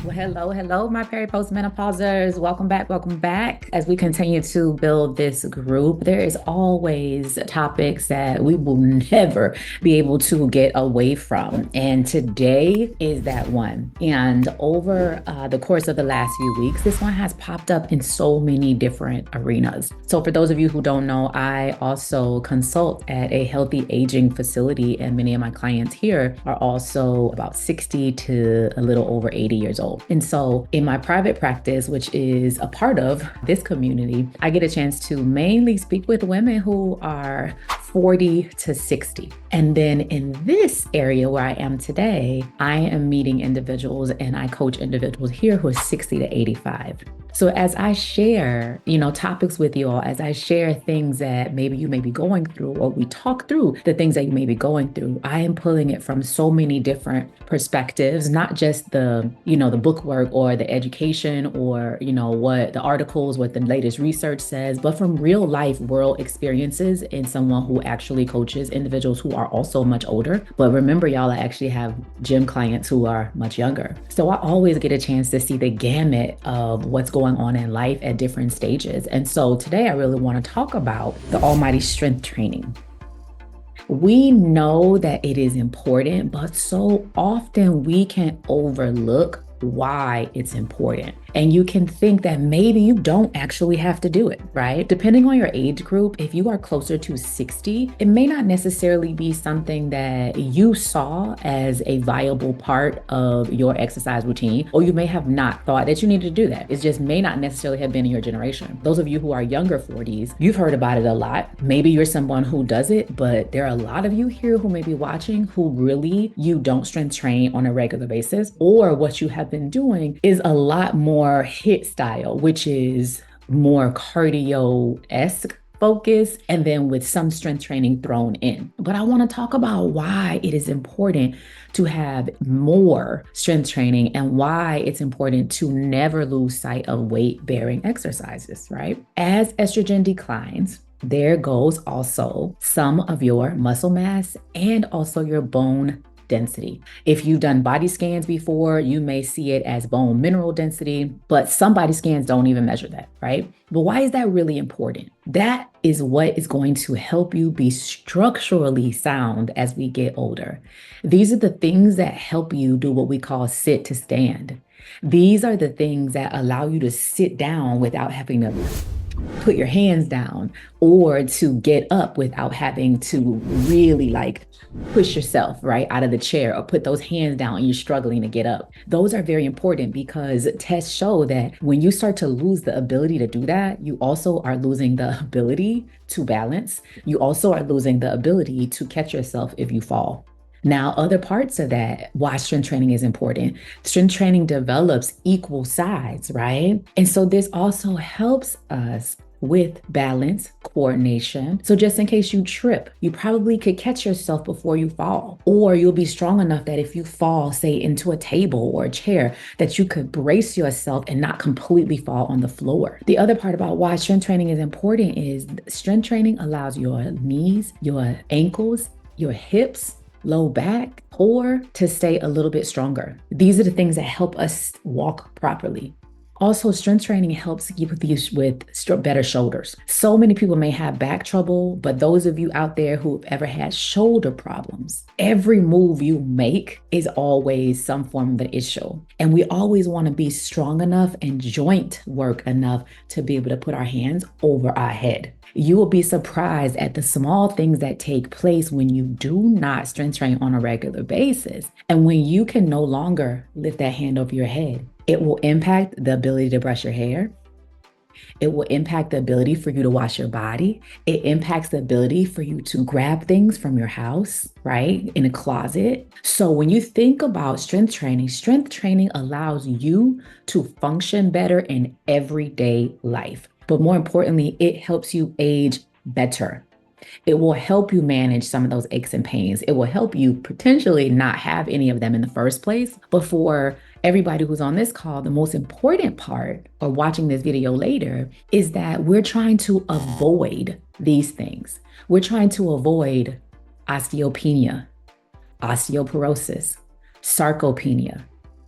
Well, hello, my Peri post-menopausers. Welcome back, welcome back. As we continue to build this group, there is always topics that we will never be able to get away from. And today is that one. And over the course of the last few weeks, this one has popped up in so many different arenas. So for those of you who don't know, I also consult at a healthy aging facility, and many of my clients here are also about 60 to a little over 80 years old. And so in my private practice, which is a part of this community, I get a chance to mainly speak with women who are 40 to 60. And then in this area where I am today, I am meeting individuals and I coach individuals here who are 60 to 85. So as I share, topics with you all, as I share things that maybe you may be going through, or we talk through the things that you may be going through, I am pulling it from so many different perspectives, not just the book work or the education or, what the articles, what the latest research says, but from real life world experiences in someone who actually coaches individuals who are also much older. But remember, y'all, I actually have gym clients who are much younger. So I always get a chance to see the gamut of what's going on in life at different stages. And so today I really want to talk about the almighty strength training. We know that it is important, but so often we can overlook why it's important. And you can think that maybe you don't actually have to do it, right? Depending on your age group, if you are closer to 60, it may not necessarily be something that you saw as a viable part of your exercise routine, or you may have not thought that you needed to do that. It just may not necessarily have been in your generation. Those of you who are younger 40s, you've heard about it a lot. Maybe you're someone who does it, but there are a lot of you here who may be watching who really, you don't strength train on a regular basis, or what you have been doing is a lot more HIIT style, which is more cardio-esque focus, and then with some strength training thrown in. But I want to talk about why it is important to have more strength training and why it's important to never lose sight of weight-bearing exercises, right? As estrogen declines, there goes also some of your muscle mass and also your bone density. If you've done body scans before, you may see it as bone mineral density, but some body scans don't even measure that, right? But why is that really important? That is what is going to help you be structurally sound as we get older. These are the things that help you do what we call sit to stand. These are the things that allow you to sit down without having to put your hands down, or to get up without having to really push yourself right out of the chair, or put those hands down and you're struggling to get up. Those are very important because tests show that when you start to lose the ability to do that, you also are losing the ability to balance. You also are losing the ability to catch yourself if you fall. Now, other parts of that, why strength training is important. Strength training develops equal sides, right? And so this also helps us with balance, coordination. So just in case you trip, you probably could catch yourself before you fall, or you'll be strong enough that if you fall, say into a table or a chair, that you could brace yourself and not completely fall on the floor. The other part about why strength training is important is strength training allows your knees, your ankles, your hips, low back, or to stay a little bit stronger. These are the things that help us walk properly. Also, strength training helps you with better shoulders. So many people may have back trouble, but those of you out there who've ever had shoulder problems, every move you make is always some form of an issue. And we always want to be strong enough and joint work enough to be able to put our hands over our head. You will be surprised at the small things that take place when you do not strength train on a regular basis. And when you can no longer lift that hand over your head, it will impact the ability to brush your hair. It will impact the ability for you to wash your body. It impacts the ability for you to grab things from your house, right? In a closet. So when you think about strength training allows you to function better in everyday life. But more importantly, it helps you age better. It will help you manage some of those aches and pains. It will help you potentially not have any of them in the first place. But for everybody who's on this call, the most important part, or watching this video later, is that we're trying to avoid these things. We're trying to avoid osteopenia, osteoporosis, sarcopenia,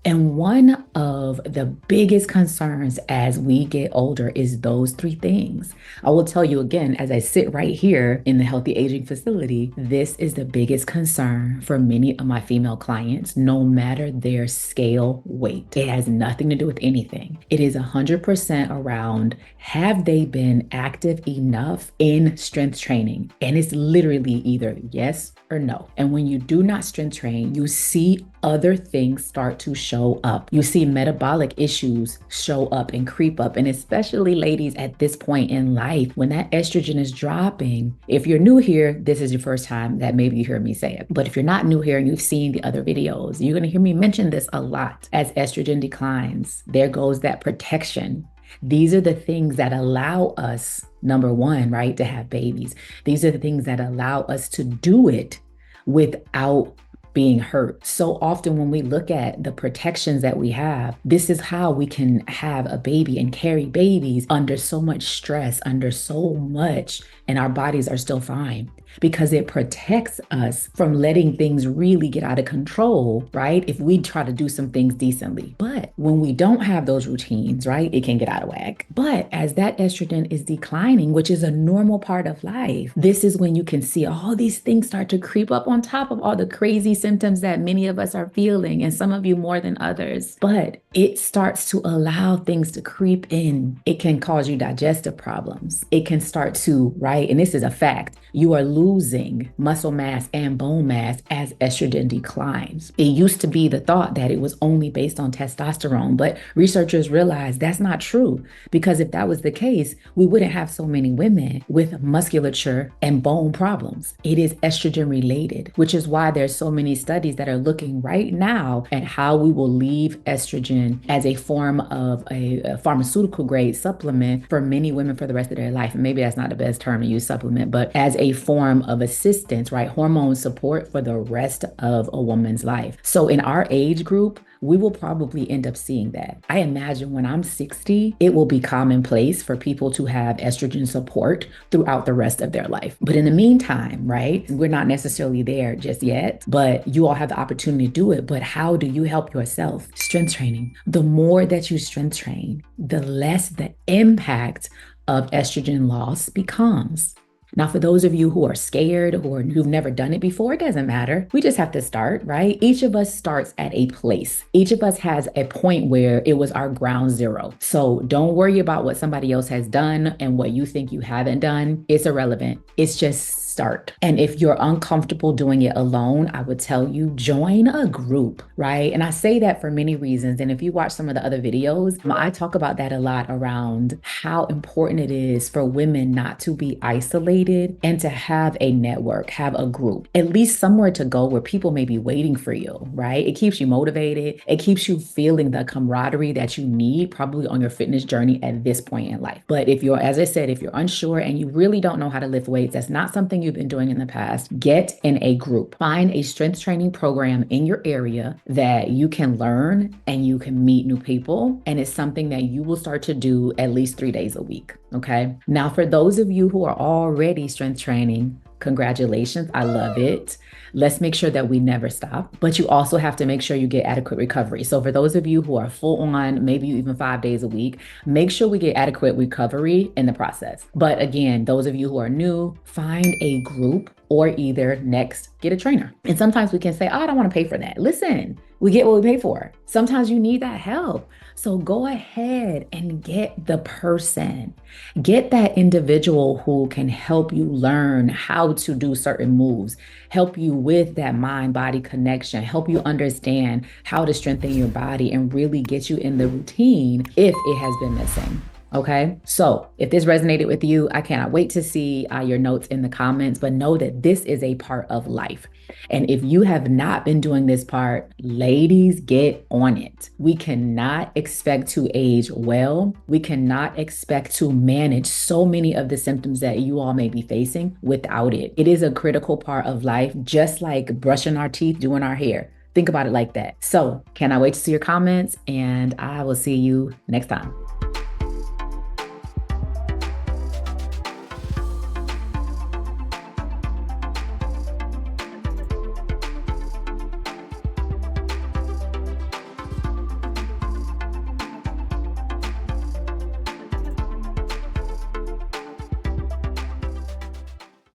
And one of the biggest concerns as we get older is those three things. I will tell you again, as I sit right here in the healthy aging facility, this is the biggest concern for many of my female clients, no matter their scale weight. It has nothing to do with anything. It is 100% around, have they been active enough in strength training? And it's literally either yes or no. And when you do not strength train, you see other things start to show up. You see metabolic issues show up and creep up. And especially ladies at this point in life, when that estrogen is dropping, if you're new here, this is your first time that maybe you hear me say it. But if you're not new here and you've seen the other videos, you're going to hear me mention this a lot. As estrogen declines, there goes that protection. These are the things that allow us, number one, right, to have babies. These are the things that allow us to do it without being hurt. So often when we look at the protections that we have, this is how we can have a baby and carry babies under so much stress, under so much, and our bodies are still fine because it protects us from letting things really get out of control, right? If we try to do some things decently. But when we don't have those routines, right, it can get out of whack. But as that estrogen is declining, which is a normal part of life, this is when you can see all these things start to creep up on top of all the crazy symptoms that many of us are feeling, and some of you more than others. But it starts to allow things to creep in. It can cause you digestive problems. It can start to, right? And this is a fact. You are losing muscle mass and bone mass as estrogen declines. It used to be the thought that it was only based on testosterone, but researchers realized that's not true, because if that was the case, we wouldn't have so many women with musculature and bone problems. It is estrogen related, which is why there's so many studies that are looking right now at how we will leave estrogen as a form of a pharmaceutical grade supplement for many women for the rest of their life. And maybe that's not the best term to use, supplement, but as a form of assistance, right? Hormone support for the rest of a woman's life. So in our age group, we will probably end up seeing that. I imagine when I'm 60, it will be commonplace for people to have estrogen support throughout the rest of their life. But in the meantime, right, we're not necessarily there just yet, but you all have the opportunity to do it. But how do you help yourself? Strength training. The more that you strength train, the less the impact of estrogen loss becomes. Now, for those of you who are scared or who've never done it before, it doesn't matter. We just have to start, right? Each of us starts at a place. Each of us has a point where it was our ground zero. So don't worry about what somebody else has done and what you think you haven't done. It's irrelevant. It's just start. And if you're uncomfortable doing it alone, I would tell you, join a group, right? And I say that for many reasons. And if you watch some of the other videos, I talk about that a lot around how important it is for women not to be isolated and to have a network, have a group, at least somewhere to go where people may be waiting for you, right? It keeps you motivated. It keeps you feeling the camaraderie that you need probably on your fitness journey at this point in life. But if you're, as I said, if you're unsure and you really don't know how to lift weights, that's not something you've been doing in the past, get in a group. Find a strength training program in your area that you can learn and you can meet new people. And it's something that you will start to do at least 3 days a week. Okay. Now, for those of you who are already strength training, congratulations. I love it. Let's make sure that we never stop, but you also have to make sure you get adequate recovery. So for those of you who are full on, maybe even 5 days a week, make sure we get adequate recovery in the process. But again, those of you who are new, find a group or either next, get a trainer. And sometimes we can say, oh, I don't want to pay for that. Listen, we get what we pay for. Sometimes you need that help. So go ahead and get the person, get that individual who can help you learn how to do certain moves, help you with that mind-body connection, help you understand how to strengthen your body and really get you in the routine if it has been missing. Okay, so if this resonated with you, I cannot wait to see your notes in the comments, but know that this is a part of life. And if you have not been doing this part, ladies, get on it. We cannot expect to age well. We cannot expect to manage so many of the symptoms that you all may be facing without it. It is a critical part of life, just like brushing our teeth, doing our hair. Think about it like that. So, cannot wait to see your comments, and I will see you next time.